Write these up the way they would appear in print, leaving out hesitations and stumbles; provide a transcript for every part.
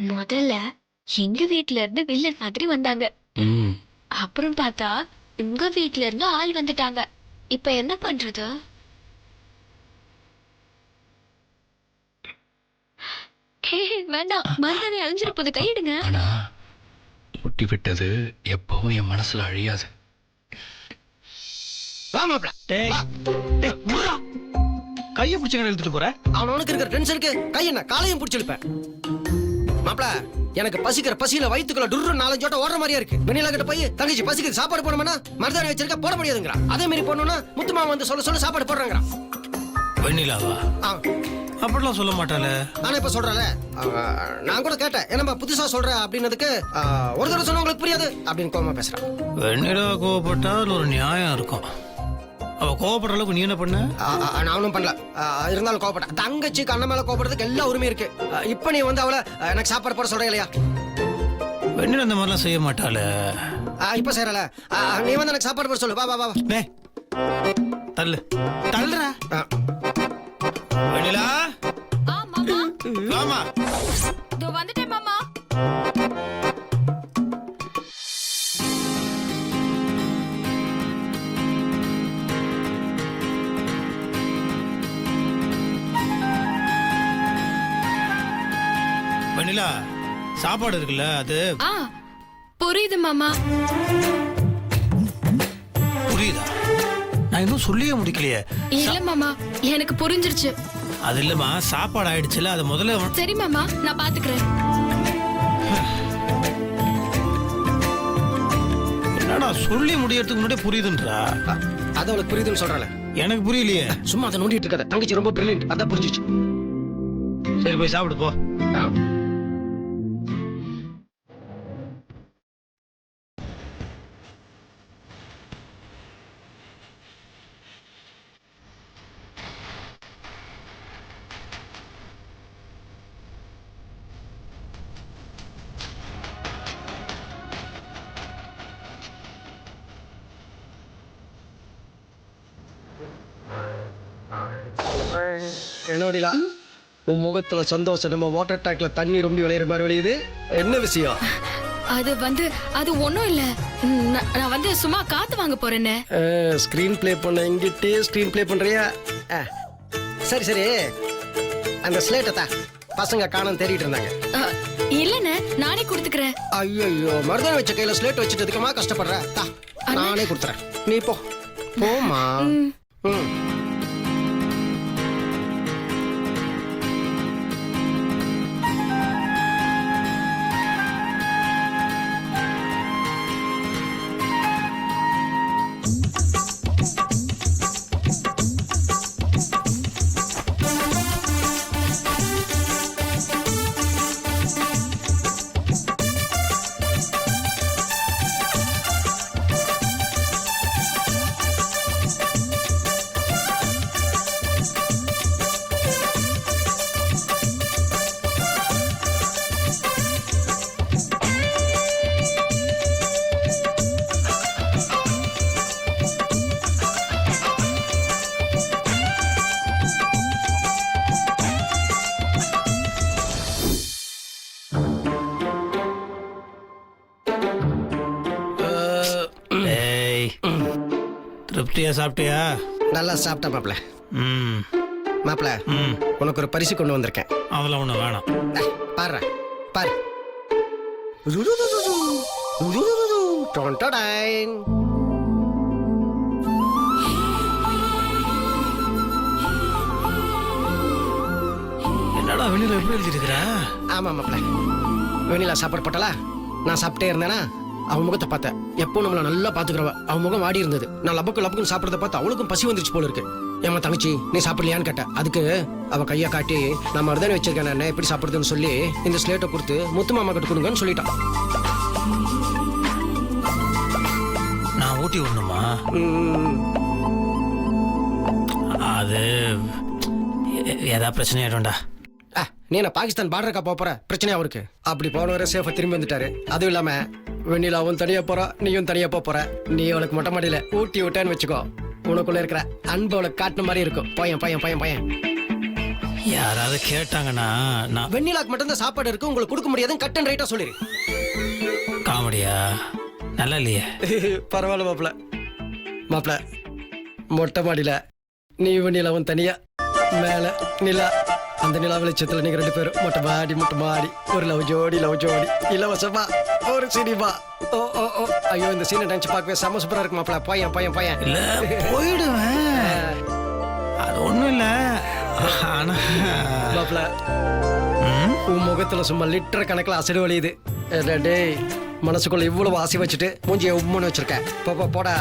முதல்ல எங்க வீட்ல இருந்து வில்லன் மாதிரி வந்தாங்க. ம் அப்புறம் பார்த்தா உங்க வீட்ல இருந்து ஆள் வந்துட்டாங்க. இப்ப என்ன பண்றது? ஹே, வேண்டாம், மருதாணி அழிஞ்சிட போது, கையிடுங்க. ஆனா ஒட்டி விட்டது எப்பவும் என் மனசுல அழியாது. கைய பிடிச்ச இழுத்துட்டு போற. அவனுக்கு இருக்கிற டென்ஷனுக்கு கை என்ன காலையும் பிடிச்சிருப்பேன். மாப்பிள, எனக்கு பசிக்கிற பசியில வயிற்றுக்குள்ள டுர்ரு 4 ஜோட்ட ஓடுற மாதிரியா இருக்கு. வெண்ணிலா கிட்ட போய் தங்கச்சி பசிக்குது சாப்பாடு போடணும்னா மருதாணி வச்சிருக்க போட முடியாதுங்கிறான். அதே மாதிரி போடணும்னா முத்துமா வந்து சொல்ல சாப்பாடு போடுறாங்கிறான். வெண்ணிலாவா? அப்படிலாம் சொல்ல மாட்டாளே. நானே இப்ப சொல்றேன்ல, நான் கூட கேட்டேன், என்னப்பா புதுசா சொல்ற அப்படின்னதுக்கு ஒரு தடவை சொன்னா உங்களுக்கு புரியாது அப்படின்னு கோவமா பேசுறான். வெண்ணிலா கோவப்பட்டா ஒரு நியாயம் இருக்கும். அவ கோவப்படுற அளவுக்கு நீ என்ன பண்ண? நானும் பண்ணல, இருந்தாலும் கோவப்பட்டேன். தங்கச்சிக்கு அண்ணன் மேல கோவப்படுறதுக்கு எல்லா உரிமையும் இருக்கு. இப்ப நீ வந்து அவளை எனக்கு சாப்பாடு போட சொல்ற இல்லையா? வெண்ணிலா அந்த மாதிரிலாம் செய்ய மாட்டாளே. இப்ப செய்யறல, நீ வந்து எனக்கு சாப்பாடு போட சொல்லு. வா வா வா. தள்ளு தள்ளுற. வெண்ணிலா வாமா. இதோ வந்துட்டேன் மாமா. வெண்ணிலா, சாப்பாடு இருக்குல்ல, அது புரியுது மாமா. புரியுதா? நான் இன்னும் சொல்லியே முடிக்கலையே. இல்ல மாமா, எனக்கு புரிஞ்சிருச்சு. அது இல்லம்மா, சாப்பாடு ஆயிடுச்சுல, அது முதல்ல. சரி மாமா, நான் பாத்துக்கிறேன். என்னடா சொல்லி முடியறதுக்கு முன்னாடியே புரியுதுன்றா? அது அவளுக்கு புரியுதுன்னு சொல்றல. எனக்கு புரியலையே. சும்மா அதை நோண்டிட்டு இருக்காத, தங்கச்சி ரொம்ப பிரில்லியன்ட், அதான் புரிஞ்சிச்சு. சரி, போய் சாப்பிடு போ. என்னோடா உன் முகத்துல சந்தோஷம், நம்ம வாட்டர் டேங்க்ல தண்ணி ரொம்ப விளையிற மாதிரி விளையுது. என்ன விஷயம்? அது ஒண்ணும் இல்ல. நான் வந்து சும்மா காத்து வாங்க போறேன்னு. ஸ்கிரீன் பிளே பண்ண எங்கிட்டே ஸ்கிரீன் பிளே பண்றியா? சரி சரி, அந்த ஸ்லேட்டை பசங்க காணோம் தேடிட்டு இருந்தாங்க. இல்லண்ணே, நானே கொடுத்துக்கிறேன். ஐயோ, மருதாணி வச்ச கையில ஸ்லேட் வச்சுட்டதுக்குமா கஷ்டப்படுற? நானே கொடுத்துறேன், நீ போமா. திருப்தியா சாப்பிட்டியா? நல்லா சாப்பிட்டேன் மாப்பிள. ம் மாப்பிள, உனக்கு ஒரு பரிசு கொண்டு வந்திருக்கேன். அதெல்லாம் ஒண்ணு வேணாம். பாரு பாரு. என்னடா வெண்ணிலா எப்படி எழுதிருக்கிற? ஆமா மாப்பிள, வெண்ணிலா சாப்பாடு போட்டலா, நான் சாப்பிட்டே இருந்தேனா அவன் முகத்தை பார்த்தேன். எப்போ நம்மள நல்லா பாத்துக்கிறவ, அவன் முகம் வாடி இருந்தது. நான் லப்புக்குன்னு சாப்பிடறத பார்த்து அவளுக்கும் பசி வந்துருச்சு போல இருக்கு. ஏமா தங்கச்சி, நீ சாப்பிடலையான்னு கேட்டேன். அதுக்கு அவ கையை காட்டி, நான் மருதாணி வச்சிருக்கேன், நான் எப்படி சாப்பிடுறதுன்னு சொல்லி இந்த ஸ்லேட்டை கொடுத்து முத்து மாமா கிட்ட கொடுங்கன்னு சொல்லிட்டான். நான் ஊட்டி விடணுமா? அது ஏதாவது பிரச்சனை ஆயிடும்டா. நீ என்ன பாகிஸ்தான் பார்டருக்கா போற? பிரச்சனையா இருக்கு. அப்படி போனவரை சேஃபா திரும்பி வந்துட்டாரு. அதுவும் இல்லாம வெண்ணிலாவும் தனியா போறா, நீயும் தனியா போற. நீ அவளுக்கு மொட்டை மாடியில ஊட்டி விட்டேன்னு வச்சுக்கோ, உனக்குள்ள இருக்கிற அன்பு அவளுக்கு காட்டின மாதிரி இருக்கும். பையன் பையன் பையன் பையன் யாராவது கேட்டாங்கன்னா நான் வெண்ணிலாக்கு மட்டும்தான் சாப்பாடு இருக்கு, உங்களுக்கு கொடுக்க முடியாதுன்னு கட் அண்ட் ரைட்டா சொல்லிடு. காமெடியா நல்லா இல்லையே. பரவாயில்ல மாப்பிள. மாப்பிள, மொட்டை மாடியில நீ வெண்ணிலாவும் தனியா, மேல நிலா. அந்த நிலா வெளிச்சத்துல நீங்க 2 பேரும் மொட்டை மாடி ஒரு லவ் ஜோடி இலவசமா ஒரு சினிமா. ஓ ஓ ஓ ஐயோ, இந்த சீனை நினைச்சு பார்க்கவே செம சூப்பரா இருக்கு மாப்பிள. பையன் இல்ல போயிடுவேன், அது ஒண்ணும் இல்ல. ஆனா மாப்பிள, உன் முகத்துல சும்மா லிட்டர் கணக்குல அசடு வலியுது. டேய், மனசுக்குள்ள இவ்வளவு ஆசை வச்சுட்டு மூஞ்சிய உம்முன்னு வச்சிருக்க. போடா.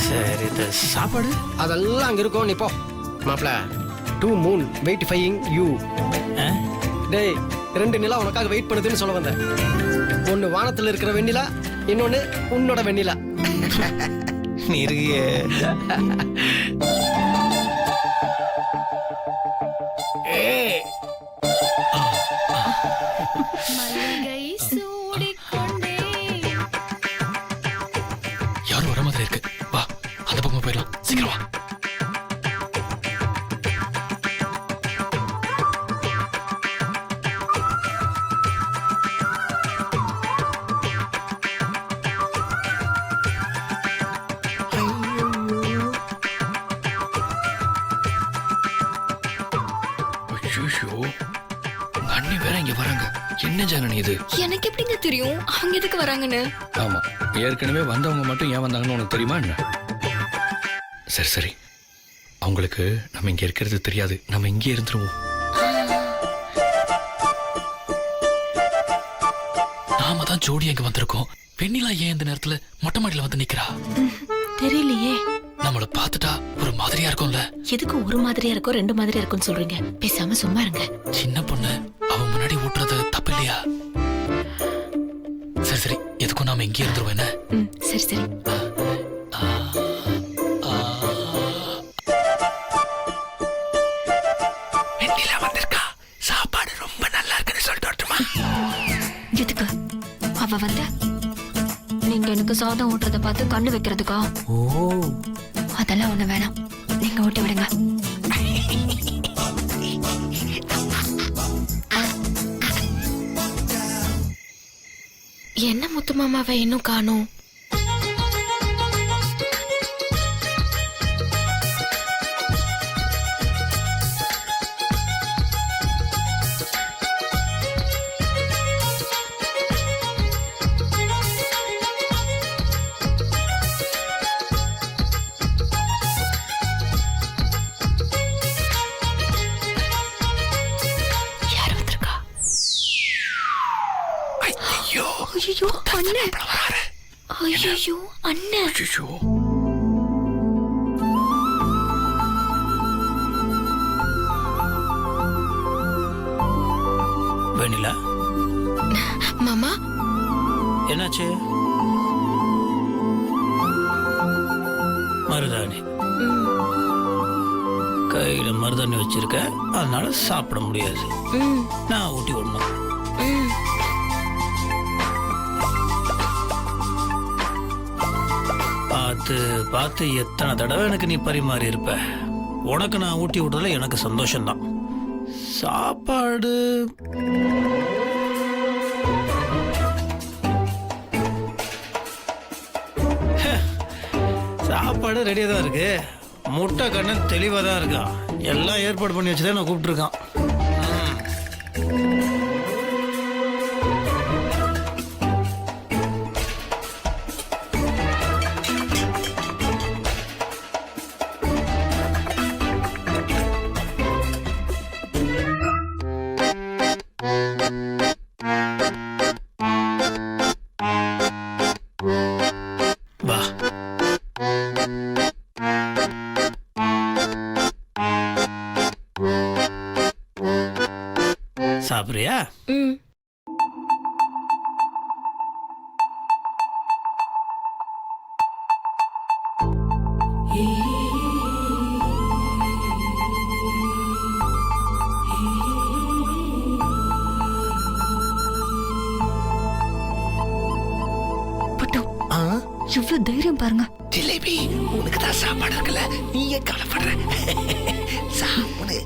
சரி, இது சாப்பாடு அதெல்லாம் அங்க இருக்கும், நீ போ. மாப்பிள, 2 moon வெயிட்டிஃபையிங் யூ. டேய், 2 நிலா உனக்காக வெயிட் பண்ணுதுன்னு சொல்ல வந்தேன். ஒன்னு வானத்துல இருக்கிற வெண்ணிலா, இன்னொன்னு உன்னோட வெண்ணிலா. நீ இருக்கியே. யாரும் வர மாதிரி இருக்கு. வா, அந்த பக்கமா போயிடலாம். சீக்கிரம் வா. அண்ணி வேற இங்க வராங்க. என்ன ஜனனி இது? எனக்கு எப்படிங்க தெரியும் அவங்க எதுக்கு வராங்கன்னு? ஆமா, ஏற்கனவே வந்தவங்க மட்டும் ஏன் வந்தாங்கன்னு உனக்கு தெரியுமா என்ன? சரி, அவங்களுக்கு நம்ம இங்க இருக்கிறது தெரியாது. நம்ம இங்கே இருந்துருவோம். நாம தான் ஜோடி அங்க வந்திருக்கோம். வெண்ணிலா ஏன் இந்த நேரத்துல மொட்டை மாடியில வந்து நிக்கிறா? தெரியலையே. நம்மள பாத்துட்டா ஒரு மாதிரியா இருக்கும்ல. எதுக்கு ஒரு மாதிரியா இருக்கோ 2 மாதிரியா இருக்கும்னு சொல்றீங்க? பேசாம சும்மா இருங்க. சின்ன பொண்ணு அவ முன்னாடி ஊட்டுறது தப்பு இல்லையா? சரி, எதுக்கும் நாம இங்கே இருந்துருவோம் என்ன? சரி. வெண்ணிலா வந்திருக்கா. சாப்பாடு ரொம்ப நல்லா இருக்குன்னு சொல்லிட்டு வரட்டுமா? எதுக்கு அவ வந்த? நீங்க எனக்கு சாதம் ஊட்டுறத பார்த்து கண்ணு வைக்கிறதுக்கா? ஓ, அதெல்லாம் ஒண்ணு வேணாம், நீங்க ஊட்டி விடுங்க. என்ன முத்து மாமாவை இன்னும் காணோம்? ஐயோ அண்ணன், ஐயோ அண்ணன். வெண்ணிலா மாமா, என்னாச்சு? மருதாணி கையில மருதாணி வச்சிருக்க, அதனால சாப்பிட முடியாது. நான் ஊட்டி விடணும். பார்த்து எத்தனை தடவை எனக்கு நீ பரிமாறி இருப்ப. உனக்கு நான் ஊட்டி விடுறதுல எனக்கு சந்தோஷம்தான். சாப்பாடு சாப்பாடு ரெடியாக தான் இருக்கு. முட்டை கண்ணன் தெளிவாக தான் இருக்கான். எல்லாம் ஏற்பாடு பண்ணி வச்சுதான் நான் கூப்பிட்டுருக்கான். சாப்பிட்றியா? எவ்வளவு தைரியம் பாருங்க. ஜிலேபி உனக்கு தான் சாப்பாடு இருக்குல்ல, நீ ஏன் கவலைப்படுற? சாப்பிடு.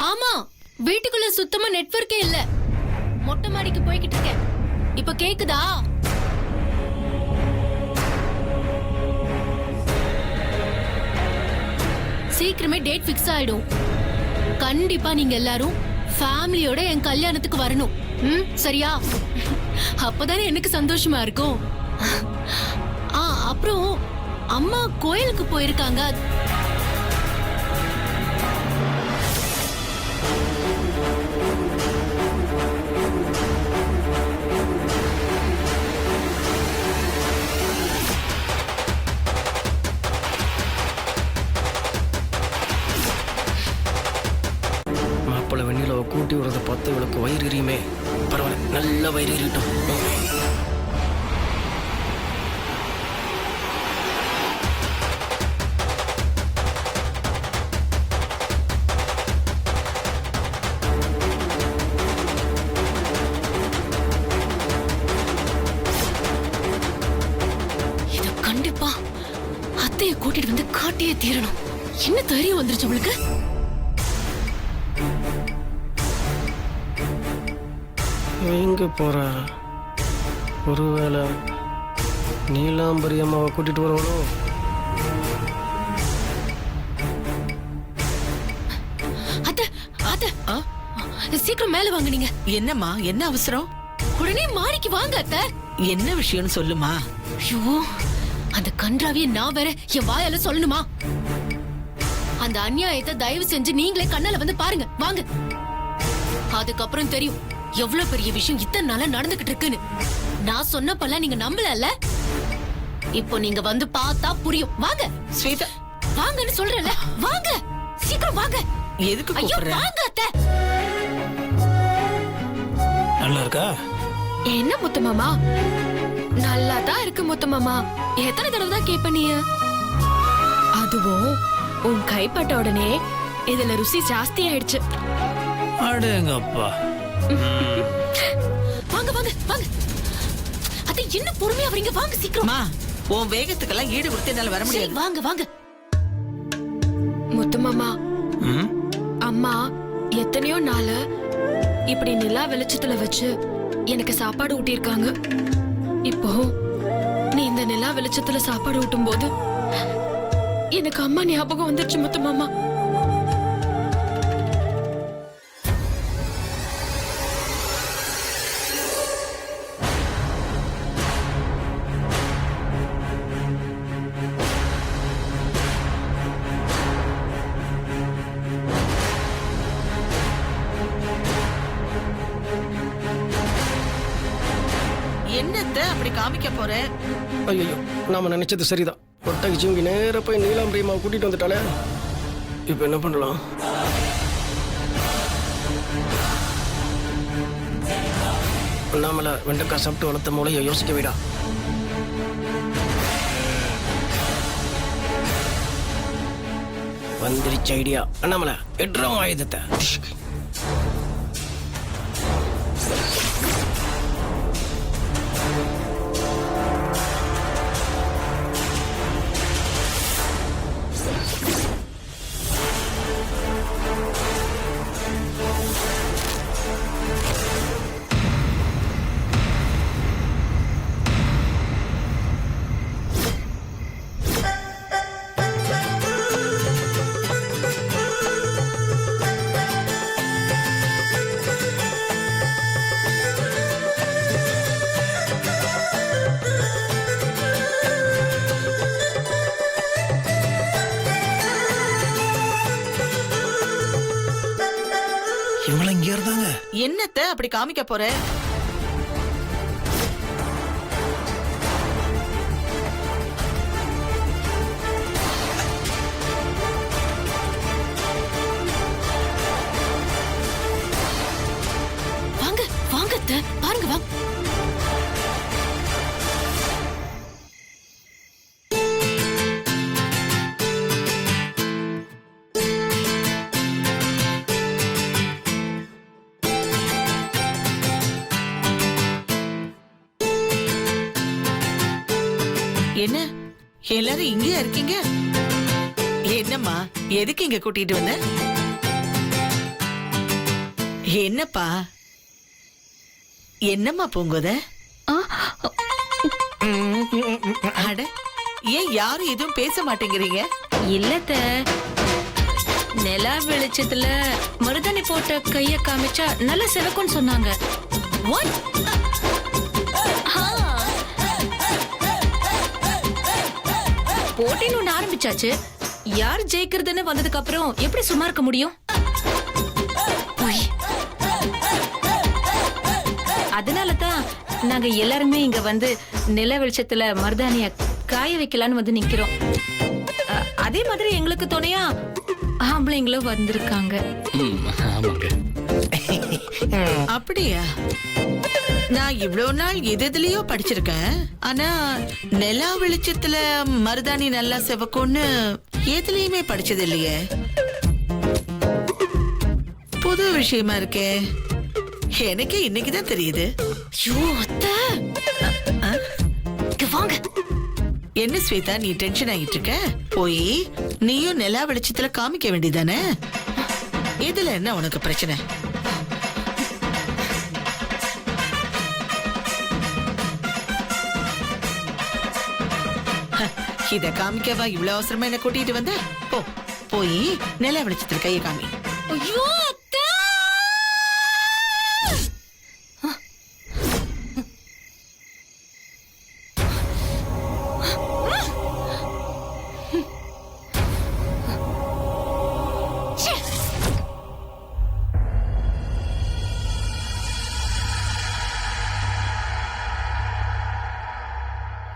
ஆமா, வீட்டுக்குள்ள சுத்தமா நெட்வொர்க்கே இல்ல. மொட்டை மாடிக்கு போய்கிட்டு இருக்கேன். இப்ப கேக்குதா? சீக்கிரமே டேட் ஃபிக்ஸ் ஆயிடும். கண்டிப்பா நீங்க எல்லாரும் ஃபேமிலியோட என் கல்யாணத்துக்கு வரணும். சரியா? அப்பதானே எனக்கு சந்தோஷமா இருக்கும். அப்புறம் அம்மா கோயிலுக்கு போயிருக்காங்க. மாப்பிள்ளை வெண்ணிலாவை கூட்டி விடுறத பார்த்து இவளுக்கு வயிறு எரியுமே. பரவாயில்ல, நல்ல வயிறு எரியட்டும். இத கண்டிப்பா அத்தைய கூட்டிட்டு வந்து காட்டியே தீரணும். என்ன தைரியம் வந்துருச்சு அவளுக்கு? எங்க போறா? ஒருவேளை நீலாம்பரி அம்மாவை கூட்டிட்டு வருவாளோ? அத்தை, அத்தை, சீக்கிரம் மேல வாங்க. நீங்க என்னம்மா, என்ன அவசரம்? உடனே மாடிக்கு வாங்க அத்தை. என்ன விஷயம்னு சொல்லுமா. ஐயோ, அந்த கன்றாவிய நான் வேற என் வாயால சொல்லணுமா? அந்த அநியாயத்தை தயவு செஞ்சு நீங்களே கண்ணால வந்து பாருங்க. வாங்க. அதுக்கப்புறம் தெரியும் எவ்வளவு பெரிய விஷயம் இத்தனை நாளா நடந்துகிட்டு இருக்குன்னு. நான் சொன்னப்பெல்லாம் நீங்க நம்பல. இப்போ நீங்க வந்து பார்த்தா புரியும். வாங்க ஸ்வேதா, வாங்கன்னு சொல்றேன்ல. வாங்க, சீக்கிரம் வாங்க. எதுக்கு ஐயோ கூப்பிடுற? வாங்க அத்தை. நல்லா இருக்கா? என்ன முத்து மாமா? நல்லா தான் இருக்கு முத்து மாமா. எத்தனை தடவை தான் கேட்ப நீ? அதுவும் உன் கைப்பட்ட உடனே இதுல ருசி ஜாஸ்தி ஆயிடுச்சு. அடேங்கப்பா. வாங்க வாங்க வாங்க. அத்தை, என்ன பொறுமையா வரீங்க? வாங்க சீக்கிரம். அம்மா, உன் வேகத்துக்கெல்லாம் ஈடு கொடுத்து என்னால வர சரி, முடியாது. வாங்க வாங்க. முத்து மாமா, ம்? அம்மா எத்தனையோ நாள் இப்படி நிலா வெளிச்சத்துல வச்சு எனக்கு சாப்பாடு ஊட்டியிருக்காங்க. இப்போ நீ இந்த நிலா வெளிச்சத்துல சாப்பாடு ஊட்டும் போது எனக்கு அம்மா ஞாபகம் வந்துருச்சு முத்து மாமா. என்னத்த அப்படி காமிக்க போற? ஐயோ, நாம நினைச்சது சரிதான். ஒட்டகி சிங்கி நேர போய் நீலாம்பரி அம்மாவை கூட்டிட்டு வந்துட்டாலே. இப்ப என்ன பண்ணலாம்? அண்ணாமலை வெண்டைக்காய் சாப்பிட்டு வளர்த்த மூளையை யோசிக்க விடா. வந்துருச்சு ஐடியா. அண்ணாமலை எட்றோம் ஆயுதத்தை. இவங்கள இங்க இருந்தாங்க. என்னத்த அப்படி காமிக்க போற? அத்தை பாருங்க வா. என்ன எல்லாரும் இங்கேயா இருக்கீங்க? என்னம்மா எதுக்கு இங்க கூட்டிட்டு வந்த? என்னப்பா என்னம்மா பூங்கோத? அட ஏன் யாரும் எதுவும் பேச மாட்டேங்கிறீங்க? இல்லத்த நிலா வெளிச்சத்துல மருதாணி போட்ட கைய காமிச்சா நல்ல சிவக்கும்னு சொன்னாங்க. போட்டின்னு ஒண்ணு ஆரம்பிச்சாச்சு. யார் ஜெயிக்கிறதுன்னு வந்ததுக்கு அப்புறம் எப்படி சும்மா இருக்க முடியும்? அதனாலதான் நாங்க எல்லாருமே இங்க வந்து நில வெளிச்சத்துல மருதாணிய காய வைக்கலான்னு வந்து நிக்கிறோம். அதே மாதிரி எங்களுக்கு துணையா ஆம்பளைங்களும் வந்திருக்காங்க. ஆமாங்க. அப்படியா? நான் இவ்வளவு நாள் எதுலயோ படிச்சிருக்கேன். ஆனா நிலா வெளிச்சத்துல மருதாணி நல்லா செவக்கும்னு எதுலயுமே படிச்சது இல்லையே. புது விஷயமா இருக்கே. எனக்கு இன்னைக்குதான் தெரியுது. ஐயோ அத்தை இங்க வாங்க. என்ன ஸ்வேதா நீ டென்ஷன் ஆகிட்டு இருக்க? போய் நீயும் நிலா வெளிச்சத்துல காமிக்க வேண்டியதானே? இதுல என்ன உனக்கு பிரச்சனை? இத காமிக்கவா இவ்வளவு அவசரமா என்ன கூட்டிட்டு வந்த? போ போய் நிலா வெளிச்சத்துல கைய காமி. ஐயோ அத்தை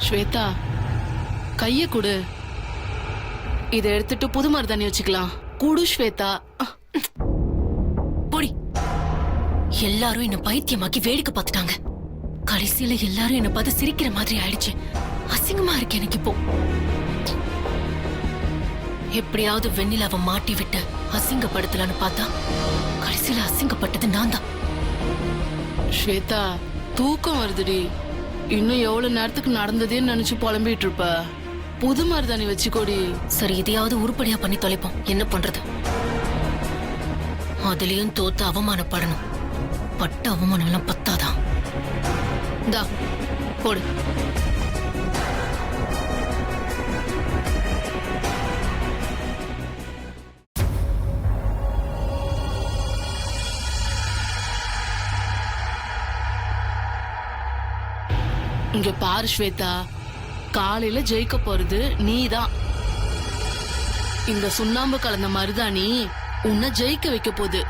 ஸ்வேதா கைய குடு. இதை எடுத்துட்டு புது மருதாணி வச்சுக்கலாம். குடு ஸ்வேதா. போடி. எல்லாரும் என்ன பைத்தியமாக்கி வேடிக்கை பார்த்துட்டாங்க. கடைசியில எல்லாரும் என்ன பார்த்து சிரிக்கிற மாதிரி ஆயிடுச்சு. அசிங்கமா இருக்கு எனக்கு இப்போ. எப்படியாவது வெண்ணிலாவை மாட்டி விட்டு அசிங்கப்படுத்தலான்னு பார்த்தா கடைசியில அசிங்கப்பட்டது நான் தான். ஸ்வேதா தூக்கம் வருதுடி. இன்னும் எவ்வளவு நேரத்துக்கு நடந்ததேன்னு நினைச்சு புலம்பிட்டு இருப்ப. புது மருதாணி வச்சுக்கோடி. சரி இதையாவது உருப்படியா பண்ணி தொலைப்போம். என்ன பண்றது? அதுலயும் தோத்து அவமானப்படணும். பட்ட அவமானம் எல்லாம் பத்தாதான். இந்தா போடு. இங்க பாரு ஸ்வேதா, காலையில ஜெயிக்க போறது நீதான். இந்த சுண்ணாம்பு கலந்த மருதாணி உன்னை ஜெயிக்க வைக்க போகுது.